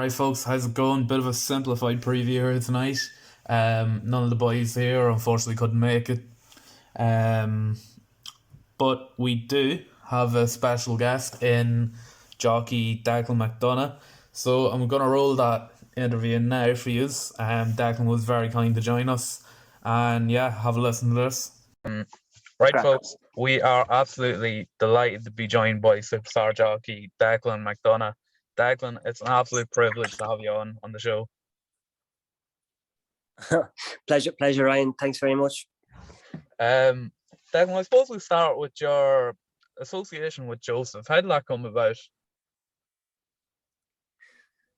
Alright, folks, how's it going? Bit of a simplified preview here tonight. None of the boys here unfortunately couldn't make it. Um, but we do have a special guest in Jockey Declan McDonogh. So I'm gonna roll that interview now for you. Declan was very kind to join us. And yeah, have a listen to this. Right, Crack. folks, we are absolutely delighted to be joined by superstar jockey Declan McDonogh. Declan, it's an absolute privilege to have you on the show. Pleasure, Ryan. Thanks very much. Declan, I suppose we'll start with your association with Joseph. How did that come about?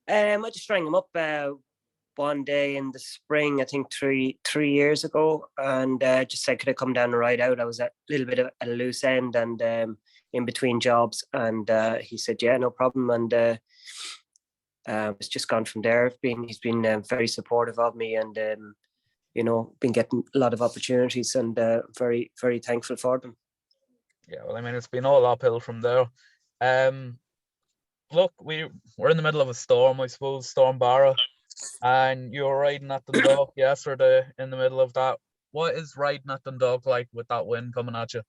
I just rang him up one day in the spring, I think three years ago, and just said, could I come down and ride out? I was at a little bit of a loose end and in between jobs, and he said, yeah, no problem. And it's just gone from there. He's been very supportive of me, and been getting a lot of opportunities, and very, very thankful for them. Yeah, well, I mean, it's been all uphill from there. Look, we're in the middle of a storm, I suppose, Storm Barra, and you were riding at Dundalk yesterday in the middle of that. What is riding at Dundalk like with that wind coming at you?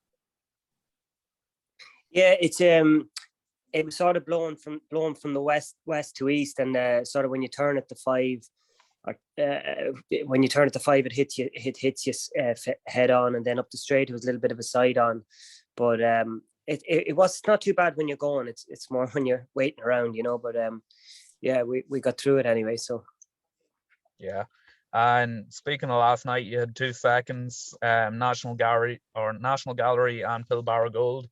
Yeah, it was sort of blowing from the west to east, and sort of when you turn at the 5, or when you turn at the 5, it hits you head on, and then up the straight it was a little bit of a side on, but it was not too bad when you're going. It's more when you're waiting around, But yeah, we got through it anyway. So yeah. And speaking of last night, you had 2 seconds, National Gallery and Pilbara Gold.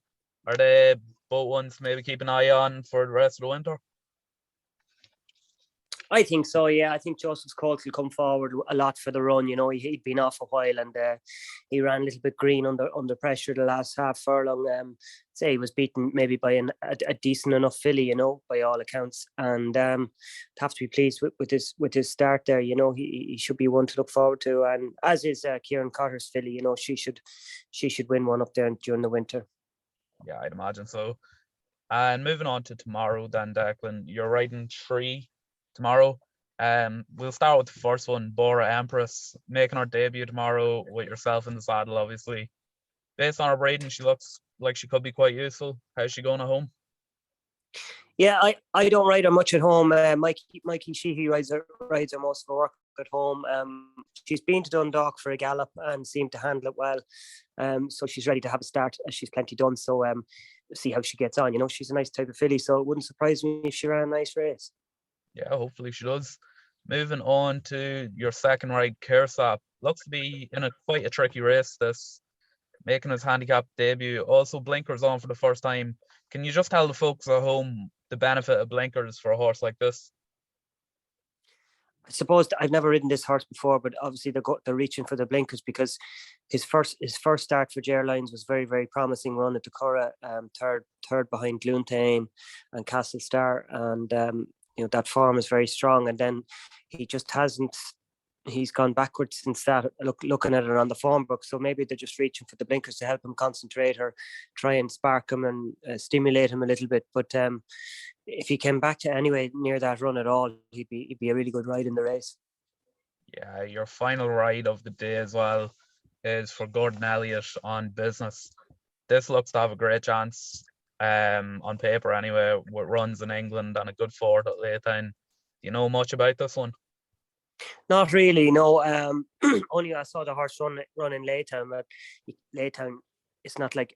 Are they both ones to maybe keep an eye on for the rest of the winter? I think so, yeah. I think Joseph's Colt will come forward a lot for the run. He'd been off a while, and he ran a little bit green under pressure the last half furlong. Say he was beaten maybe by a decent enough filly, by all accounts, and have to be pleased with his start there. He should be one to look forward to, and as is Kieran Cotter's filly. She should win one up there during the winter. Yeah, I'd imagine so. And moving on to tomorrow, then, Declan, you're riding 3 tomorrow. We'll start with the first one, Bora Empress, making her debut tomorrow with yourself in the saddle, obviously. Based on her breeding, she looks like she could be quite useful. How's she going at home? Yeah, I don't ride her much at home. Mikey Sheehy rides her most of her work at home. She's been to Dundalk for a gallop and seemed to handle it well. So she's ready to have a start, as she's plenty done. So see how she gets on. She's a nice type of filly, so it wouldn't surprise me if she ran a nice race. Yeah, hopefully she does. Moving on to your second ride, Kersap. Looks to be in quite a tricky race, this, making his handicap debut. Also blinkers on for the first time. Can you just tell the folks at home the benefit of blinkers for a horse like this? I suppose I've never ridden this horse before, but obviously they're reaching for the blinkers, because his first start for Ger Lyons was very, very promising run at the Curragh, third behind Gloontain and Castle Star, and that form is very strong. And then he just hasn't. He's gone backwards since that. Looking at it on the form book, so maybe they're just reaching for the blinkers to help him concentrate or try and spark him and stimulate him a little bit. But if he came back to anyway near that run at all, he'd be a really good ride in the race. Yeah, your final ride of the day as well is for Gordon Elliott on Business. This looks to have a great chance, on paper anyway, with runs in England and a good forward at Laytown. Do you know much about this one? Not really, no. Only I saw the horse run in Laytown. But Laytown, it's not like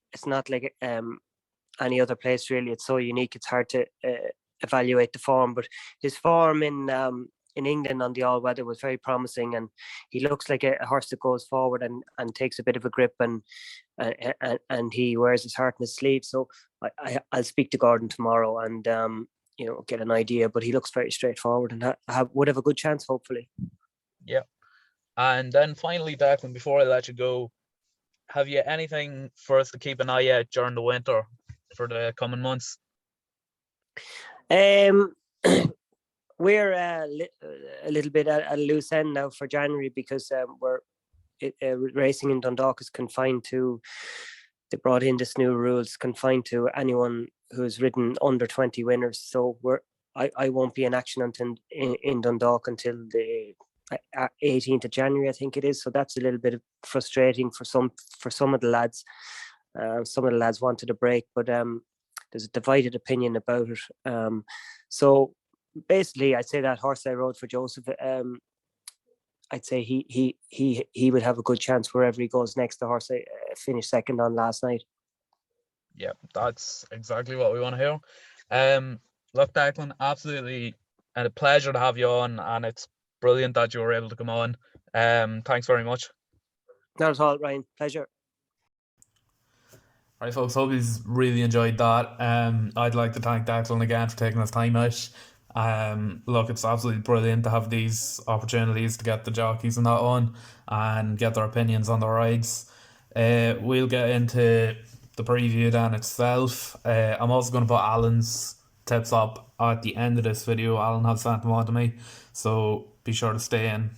any other place really. It's so unique. It's hard to evaluate the form. But his form in England on the all weather was very promising, and he looks like a horse that goes forward and takes a bit of a grip, and he wears his heart in his sleeve. So I'll speak to Gordon tomorrow and get an idea. But he looks very straightforward and would have a good chance, hopefully. Yeah. And then finally, Declan, before I let you go, have you anything for us to keep an eye out during the winter for the coming months? We're a little bit at a loose end now for January, because racing in Dundalk is confined to. They brought in this new rules, confined to anyone who's ridden under 20 winners. So I won't be in action until in Dundalk until the 18th of January, I think it is. So that's a little bit frustrating for some of the lads. Some of the lads wanted a break, but there's a divided opinion about it. So basically, I'd say that horse I rode for Joseph, I'd say he would have a good chance wherever he goes next. The horse I finished second on last night. Yeah, that's exactly what we want to hear. Look, Declan, absolutely a pleasure to have you on, and it's brilliant that you were able to come on. Thanks very much. Not at all, Ryan. Pleasure. Right, folks, hope you've really enjoyed that. I'd like to thank Declan again for taking his time out. Look, it's absolutely brilliant to have these opportunities to get the jockeys and that on and get their opinions on the rides. We'll get into the preview then itself. I'm also going to put Alan's tips up at the end of this video. Alan has sent them on to me, so be sure to stay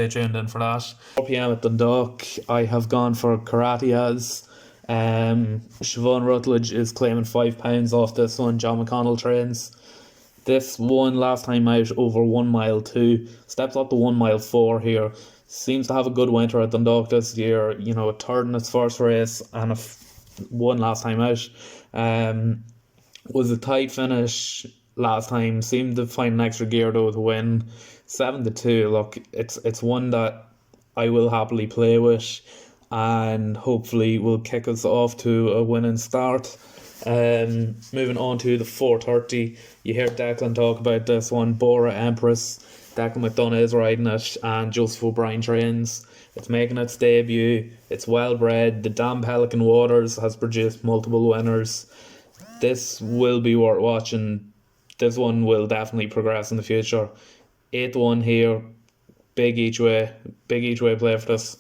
tuned in for that. 4 p.m. at Dundalk, I have gone for Karatias. Siobhan Rutledge is claiming £5 off this one. John McConnell trains. This one last time out over 1 mile 2. Steps up to 1 mile 4 here. Seems to have a good winter at Dundalk this year. You know, a third in its first race and one last time out. Was a tight finish last time. Seemed to find an extra gear though to win. 7-2. Look, it's one that I will happily play with, and hopefully will kick us off to a winning start. Moving on to the 4:30, you hear Declan talk about this one. Bora Empress, Declan McDonogh is riding it, and Joseph O'Brien trains. It's making its debut. It's well bred. The Damn Pelican Waters has produced multiple winners. This will be worth watching. This one will definitely progress in the future. 8-1 here. Big each way play for this.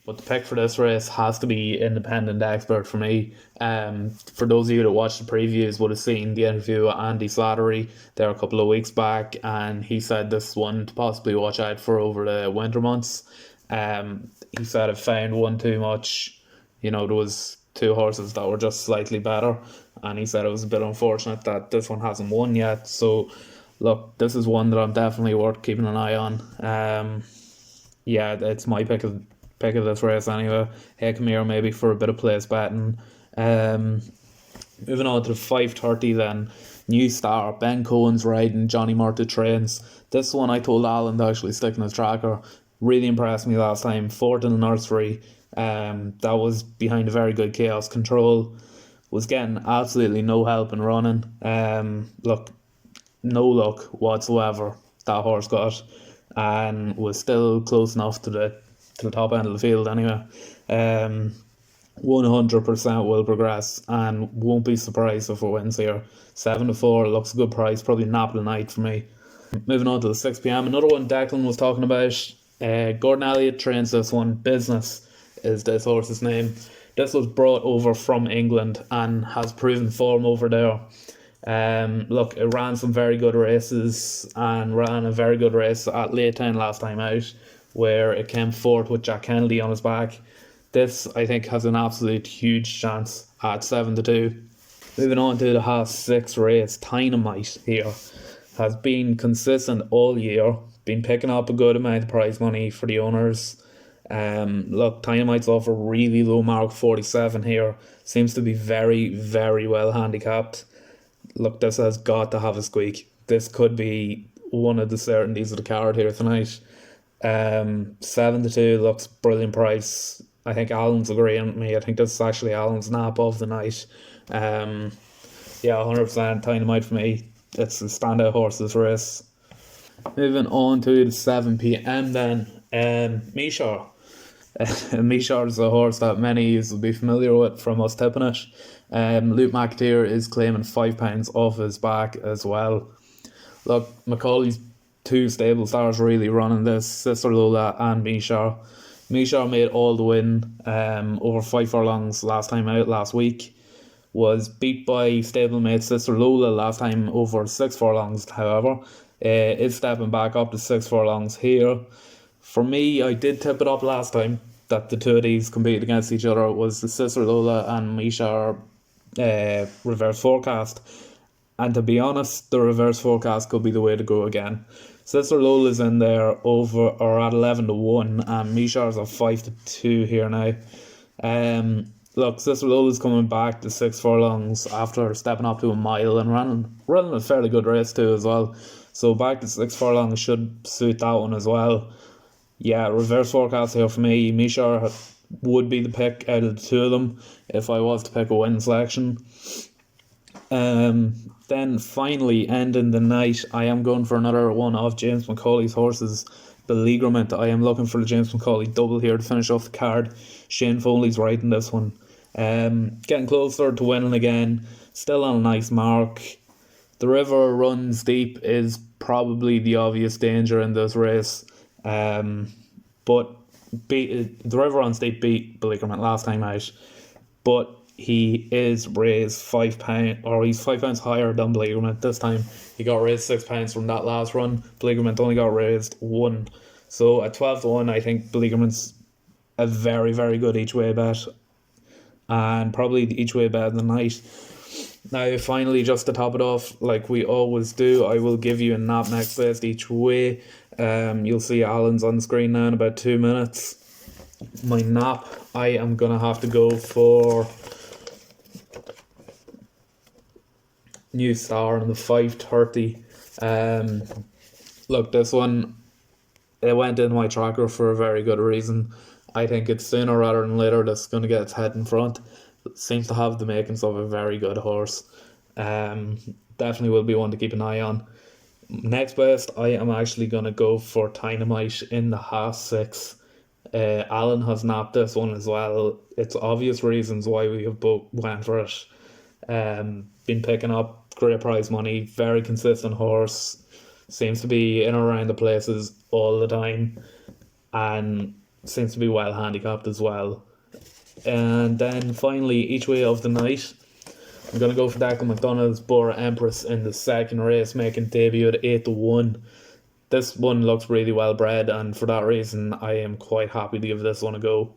But the pick for this race has to be Independent Expert for me. For those of you that watched the previews would have seen the interview with Andy Slattery there a couple of weeks back, and he said this one to possibly watch out for over the winter months. He said it found one too much. You know, there was 2 horses that were just slightly better, and he said it was a bit unfortunate that this one hasn't won yet. So look, this is one that I'm definitely worth keeping an eye on. Yeah, it's my pick of this race anyway. Hey, come here maybe for a bit of place betting. Moving on to the 5:30 then. New star Ben Cohen's riding Johnny Murtagh trains. This one I told Alan to actually stick in his tracker. Really impressed me last time. 4th in the nursery. That was behind a very good Chaos Control. Was getting absolutely no help in running. Look, no luck whatsoever that horse got, and was still close enough to the top end of the field anyway. 100% will progress and won't be surprised if it wins here. 7-4 looks a good price, probably nap of the night for me. Moving on to the 6 p.m, another one Declan was talking about. Gordon Elliott trains this one. Business is this horse's name. This was brought over from England and has proven form over there. Look, it ran some very good races and ran a very good race at Laytown last time out, where it came 4th with Jack Kennedy on his back. This, I think, has an absolute huge chance at 7-2. Moving on to the half-6 race, Dynamite here has been consistent all year, been picking up a good amount of prize money for the owners. Look, Dynamite's off a really low mark, 47 here. Seems to be very, very well handicapped. Look, this has got to have a squeak. This could be one of the certainties of the card here tonight. 7-2 looks brilliant price. I think Alan's agreeing with me. I think this is actually Alan's nap of the night. Yeah, 100% Dynamite for me. It's a standout horses race. Moving on to the 7 p.m. then. Mishar. Mishar is a horse that many will be familiar with from us tipping it. Luke McAteer is claiming £5 off his back as well. Look, Macaulay's 2 stable stars really running this, Sister Lola and Mishar. Mishar made all the win over 5 furlongs last time out last week. Was beat by stablemate Sister Lola last time over 6 furlongs, however. Is stepping back up to 6 furlongs here. For me, I did tip it up last time that the 2 of these compete against each other. It was the Sister Lola and Mishar reverse forecast. And to be honest, the reverse forecast could be the way to go again. Sister Lola's in there over or at 11-1, and Mishar's at 5-2 here now. Look, Sister Lola's coming back to 6 furlongs after stepping up to a mile and running a fairly good race too as well. So back to 6 furlongs should suit that one as well. Yeah, reverse forecast here for me. Mishar would be the pick out of the two of them if I was to pick a win selection. Then finally, ending the night, I am going for another one of James McCauley's horses, Beleaguerment. I am looking for the James McCauley double here to finish off the card. Shane Foley's riding this one. Getting closer to winning again. Still on a nice mark. The river runs deep is probably the obvious danger in this race. But the river runs deep beat Beleaguerment last time out. But he is raised £5, or he's £5 higher than Beleaguerment this time. He got raised £6 from that last run. Beleaguerment only got raised 1. So at 12-1, I think Beleaguerment's a very, very good each way bet, and probably the each way bet of the night. Now, finally, just to top it off, like we always do, I will give you a nap next best each way. You'll see Alan's on the screen now in about 2 minutes. My nap, I am gonna have to go for New Star on the 5:30. Look, this one, it went in my tracker for a very good reason. I think it's sooner rather than later that's going to get its head in front. It seems to have the makings of a very good horse. Definitely will be one to keep an eye on. Next best, I am actually going to go for Dynamite in the half-6. Alan has napped this one as well. It's obvious reasons why we have both went for it. Been picking up great prize money, very consistent horse, seems to be in and around the places all the time, and seems to be well handicapped as well. And then finally, each way of the night, I'm going to go for Declan McDonogh's Bora Empress in the second race, making debut at 8-1. This one looks really well bred, and for that reason I am quite happy to give this one a go.